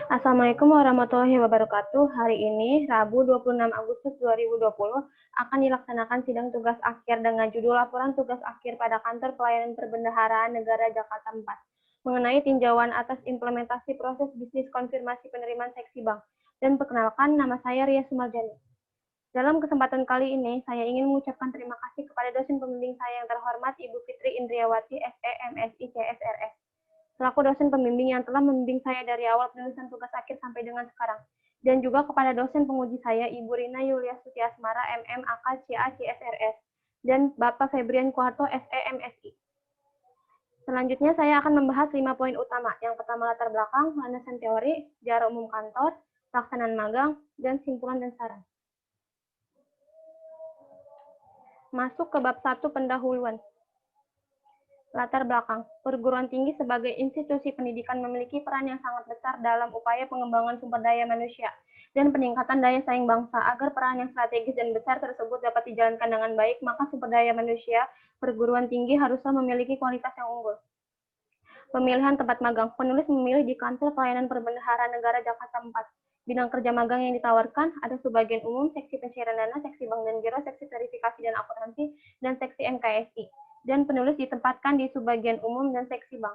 Assalamualaikum warahmatullahi wabarakatuh. Hari ini, Rabu 26 Agustus 2020, akan dilaksanakan sidang tugas akhir dengan judul Laporan Tugas Akhir pada Kantor Pelayanan Perbendaharaan Negara Jakarta 4 mengenai tinjauan atas implementasi proses bisnis konfirmasi penerimaan seksi bank. Dan perkenalkan, nama saya Ria Sumarjani. Dalam kesempatan kali ini, saya ingin mengucapkan terima kasih kepada dosen pembimbing saya yang terhormat, Ibu Fitri Indriawati, SE, MSI, CSRS, selaku dosen pembimbing yang telah membimbing saya dari awal penulisan tugas akhir sampai dengan sekarang. Dan juga kepada dosen penguji saya, Ibu Rina Yulia Sutiasmara, MM, AK, CA, CSRS, dan Bapak Febrian Kuarto, SE, MSI. Selanjutnya saya akan membahas 5 poin utama. Yang pertama latar belakang, landasan teori, sejarah umum kantor, pelaksanaan magang, dan simpulan dan saran. Masuk ke bab 1 pendahuluan. Latar belakang, perguruan tinggi sebagai institusi pendidikan memiliki peran yang sangat besar dalam upaya pengembangan sumber daya manusia dan peningkatan daya saing bangsa. Agar peran yang strategis dan besar tersebut dapat dijalankan dengan baik, maka sumber daya manusia perguruan tinggi haruslah memiliki kualitas yang unggul. Pemilihan tempat magang, penulis memilih di Kantor Pelayanan Perbendaharaan Negara Jakarta 4. Bidang kerja magang yang ditawarkan ada subbagian umum, seksi pencairan dana, seksi bank dan giro, seksi verifikasi dan akuntansi, dan seksi MKSI. Dan penulis ditempatkan di subbagian umum dan seksi bank.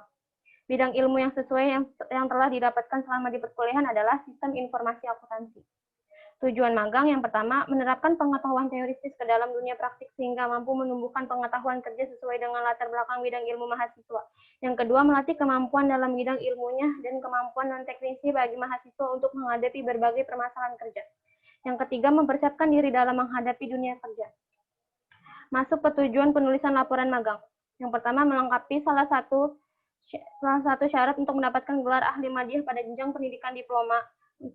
Bidang ilmu yang sesuai yang telah didapatkan selama di perkuliahan adalah sistem informasi akuntansi. Tujuan magang yang pertama, menerapkan pengetahuan teoritis ke dalam dunia praktik sehingga mampu menumbuhkan pengetahuan kerja sesuai dengan latar belakang bidang ilmu mahasiswa. Yang kedua, melatih kemampuan dalam bidang ilmunya dan kemampuan non-teknisi bagi mahasiswa untuk menghadapi berbagai permasalahan kerja. Yang ketiga, mempersiapkan diri dalam menghadapi dunia kerja. Masuk ke tujuan penulisan laporan magang. Yang pertama, melengkapi salah satu syarat untuk mendapatkan gelar ahli madiyah pada jenjang pendidikan diploma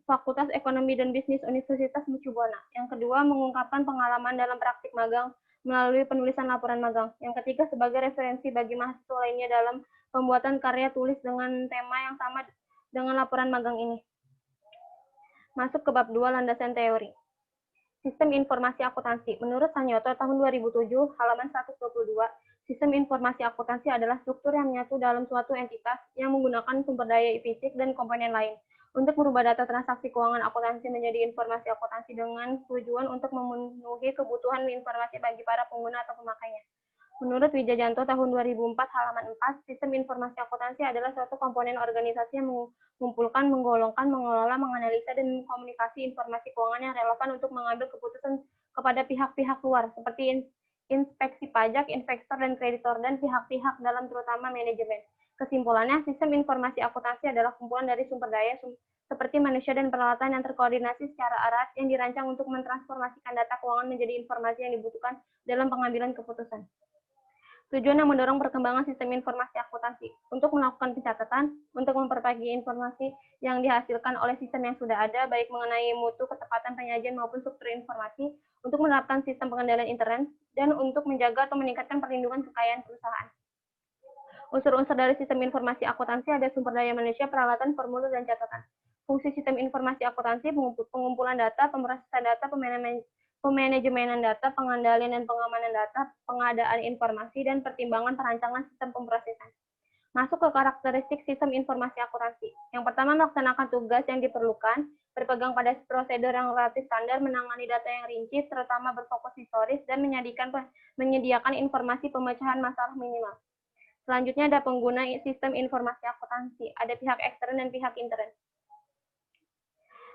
Fakultas Ekonomi dan Bisnis Universitas Mercubuana. Yang kedua, mengungkapkan pengalaman dalam praktik magang melalui penulisan laporan magang. Yang ketiga, sebagai referensi bagi mahasiswa lainnya dalam pembuatan karya tulis dengan tema yang sama dengan laporan magang ini. Masuk ke bab 2, landasan teori. Sistem informasi akuntansi. Menurut Sanyoto tahun 2007, halaman 122, sistem informasi akuntansi adalah struktur yang menyatu dalam suatu entitas yang menggunakan sumber daya fisik dan komponen lain untuk merubah data transaksi keuangan akuntansi menjadi informasi akuntansi dengan tujuan untuk memenuhi kebutuhan informasi bagi para pengguna atau pemakainya. Menurut Wijajanto tahun 2004 halaman 4, sistem informasi akuntansi adalah suatu komponen organisasi yang mengumpulkan, menggolongkan, mengelola, menganalisa, dan mengkomunikasi informasi keuangan yang relevan untuk mengambil keputusan kepada pihak-pihak luar, seperti inspeksi pajak, investor, dan kreditor, dan pihak-pihak dalam terutama manajemen. Kesimpulannya, sistem informasi akuntansi adalah kumpulan dari sumber daya seperti manusia dan peralatan yang terkoordinasi secara erat yang dirancang untuk mentransformasikan data keuangan menjadi informasi yang dibutuhkan dalam pengambilan keputusan. Tujuan yang mendorong perkembangan sistem informasi akuntansi untuk melakukan pencatatan, untuk memperbaiki informasi yang dihasilkan oleh sistem yang sudah ada, baik mengenai mutu, ketepatan penyajian maupun struktur informasi, untuk menerapkan sistem pengendalian internet, dan untuk menjaga atau meningkatkan perlindungan kekayaan perusahaan. Unsur-unsur dari sistem informasi akuntansi ada sumber daya manusia, peralatan, formulir, dan catatan. Fungsi sistem informasi akuntansi, pengumpulan data, pemrosesan data, pemanajemenan data, pengendalian dan pengamanan data, pengadaan informasi, dan pertimbangan perancangan sistem pemrosesan. Masuk ke karakteristik sistem informasi akuntansi. Yang pertama, melaksanakan tugas yang diperlukan, berpegang pada prosedur yang relatif standar, menangani data yang rinci, terutama berfokus historis, dan menyediakan informasi pemecahan masalah minimal. Selanjutnya ada pengguna sistem informasi akuntansi, ada pihak ekstern dan pihak intern.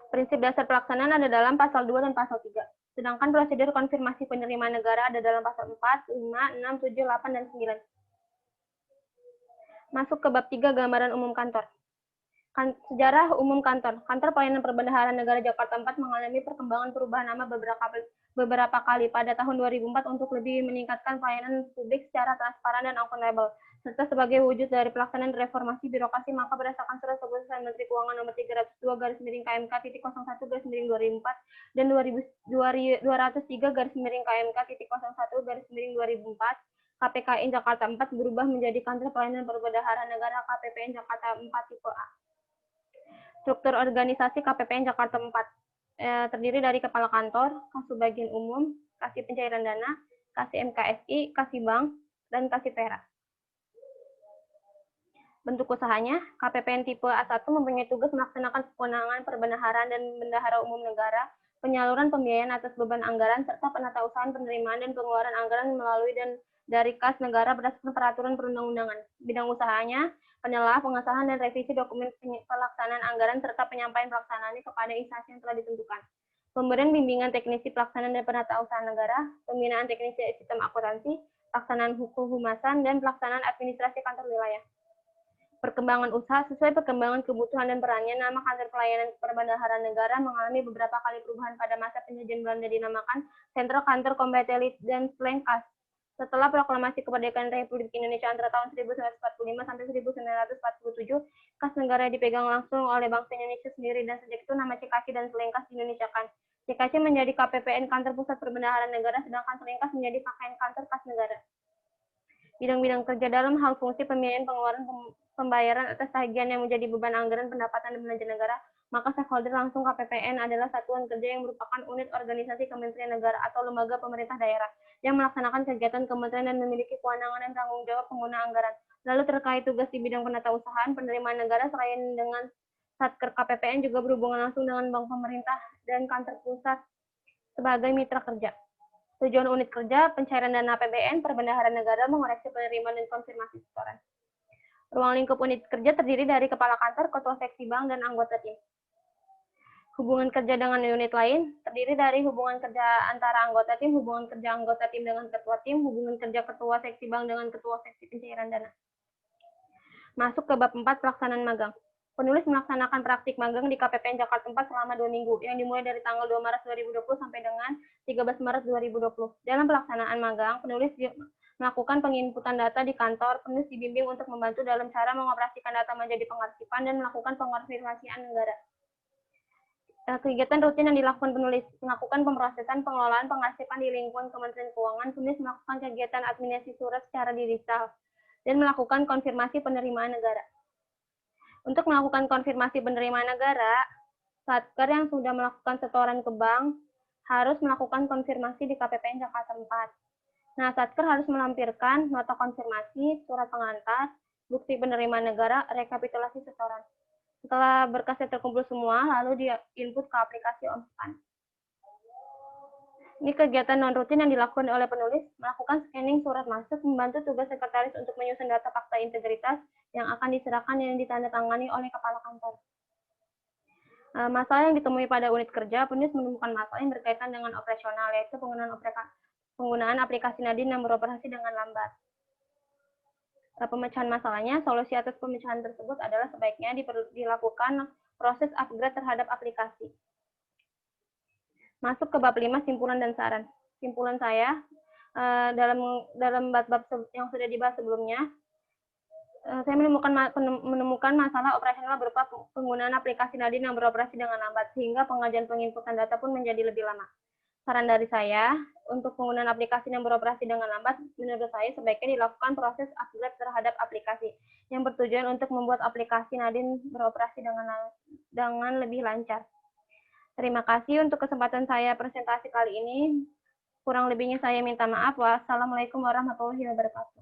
Prinsip dasar pelaksanaan ada dalam pasal 2 dan pasal 3. Sedangkan prosedur konfirmasi penerimaan negara ada dalam pasal 4, 5, 6, 7, 8, dan 9. Masuk ke bab 3, gambaran umum kantor. Sejarah umum kantor. Kantor Pelayanan Perbendaharaan Negara Jakarta 4 mengalami perkembangan perubahan nama beberapa kali pada tahun 2004 untuk lebih meningkatkan pelayanan publik secara transparan dan akuntabel, serta sebagai wujud dari pelaksanaan reformasi birokrasi, maka berdasarkan surat keputusan Menteri Keuangan nomor 302/KMK.01/2004 dan 203/KMK.01/2004, KPKN Jakarta 4 berubah menjadi Kantor Pelayanan Perbendaharaan Negara KPPN Jakarta 4 tipe A. Struktur organisasi KPPN Jakarta 4 terdiri dari kepala kantor, kasih bagian umum, kasih pencairan dana, kasih MKSI, kasih bank, dan kasih perak. Bentuk usahanya, KPPN tipe A1 mempunyai tugas melaksanakan kewenangan perbendaharaan dan bendahara umum negara, penyaluran pembiayaan atas beban anggaran, serta penatausahaan penerimaan dan pengeluaran anggaran melalui dan dari kas negara berdasarkan peraturan perundang-undangan. Bidang usahanya, penelaah, pengesahan, dan revisi dokumen pelaksanaan anggaran serta penyampaian pelaksanaannya kepada instansi yang telah ditentukan. Pemberian bimbingan teknisi pelaksanaan dan penatausahaan negara, pembinaan teknisi sistem akuntansi, pelaksanaan hukum-humasan, dan pelaksanaan administrasi kantor wilayah. Perkembangan usaha sesuai perkembangan kebutuhan dan perannya, nama kantor pelayanan perbendaharaan negara mengalami beberapa kali perubahan pada masa penjajahan Belanda dinamakan Sentral Kantor Kombattelit dan Slengkas. Setelah proklamasi kemerdekaan Republik Indonesia antara tahun 1945 sampai 1947, kas negara dipegang langsung oleh bangsa Indonesia sendiri dan sejak itu nama CKC dan Slengkas diindonesiakan. CKC menjadi KPPN Kantor Pusat Perbendaharaan Negara, sedangkan Slengkas menjadi KKN Kantor Kas Negara. Bidang-bidang kerja dalam hal fungsi pembiayaan pengeluaran pembayaran atas tagihan yang menjadi beban anggaran pendapatan dan belanja negara, maka stakeholder langsung KPPN adalah satuan kerja yang merupakan unit organisasi kementerian negara atau lembaga pemerintah daerah yang melaksanakan kegiatan kementerian dan memiliki kewenangan dan tanggung jawab pengguna anggaran. Lalu terkait tugas di bidang penatausahaan penerimaan negara selain dengan Satker KPPN juga berhubungan langsung dengan bank pemerintah dan kantor pusat sebagai mitra kerja. Tujuan unit kerja, pencairan dana APBN, perbendaharaan negara, mengoreksi penerimaan dan konfirmasi setoran. Ruang lingkup unit kerja terdiri dari kepala kantor, ketua seksi bank, dan anggota tim. Hubungan kerja dengan unit lain terdiri dari hubungan kerja antara anggota tim, hubungan kerja anggota tim dengan ketua tim, hubungan kerja ketua seksi bank dengan ketua seksi pencairan dana. Masuk ke bab 4 pelaksanaan magang. Penulis melaksanakan praktik magang di KPPN Jakarta 4 selama 2 minggu, yang dimulai dari tanggal 2 Maret 2020 sampai dengan 13 Maret 2020. Dalam pelaksanaan magang, penulis melakukan penginputan data di kantor. Penulis dibimbing untuk membantu dalam cara mengoperasikan data menjadi pengarsipan dan melakukan pengonfirmasian negara. Kegiatan rutin yang dilakukan penulis, melakukan pemrosesan, pengelolaan, pengarsipan di lingkungan Kementerian Keuangan. Penulis melakukan kegiatan administrasi surat secara digital dan melakukan konfirmasi penerimaan negara. Untuk melakukan konfirmasi penerimaan negara, Satker yang sudah melakukan setoran ke bank harus melakukan konfirmasi di KPPN Jakarta 4. Nah, Satker harus melampirkan nota konfirmasi, surat pengantar, bukti penerimaan negara, rekapitulasi setoran. Setelah berkasnya terkumpul semua, lalu di-input ke aplikasi OnSpan. Ini kegiatan non-rutin yang dilakukan oleh penulis, melakukan scanning surat masuk, membantu tugas sekretaris untuk menyusun data fakta integritas yang akan diserahkan dan ditandatangani oleh kepala kantor. Masalah yang ditemui pada unit kerja, penulis menemukan masalah yang berkaitan dengan operasional, yaitu penggunaan aplikasi Nadine yang beroperasi dengan lambat. Pemecahan masalahnya, solusi atas pemecahan tersebut adalah sebaiknya dilakukan proses upgrade terhadap aplikasi. Masuk ke bab 5, simpulan dan saran. Simpulan saya, dalam bab-bab yang sudah dibahas sebelumnya, saya menemukan masalah operasional berupa penggunaan aplikasi Nadine yang beroperasi dengan lambat, sehingga pengajian penginputan data pun menjadi lebih lama. Saran dari saya, untuk penggunaan aplikasi yang beroperasi dengan lambat, menurut saya sebaiknya dilakukan proses upgrade terhadap aplikasi, yang bertujuan untuk membuat aplikasi Nadine beroperasi dengan lebih lancar. Terima kasih untuk kesempatan saya presentasi kali ini. Kurang lebihnya saya minta maaf. Wassalamualaikum warahmatullahi wabarakatuh.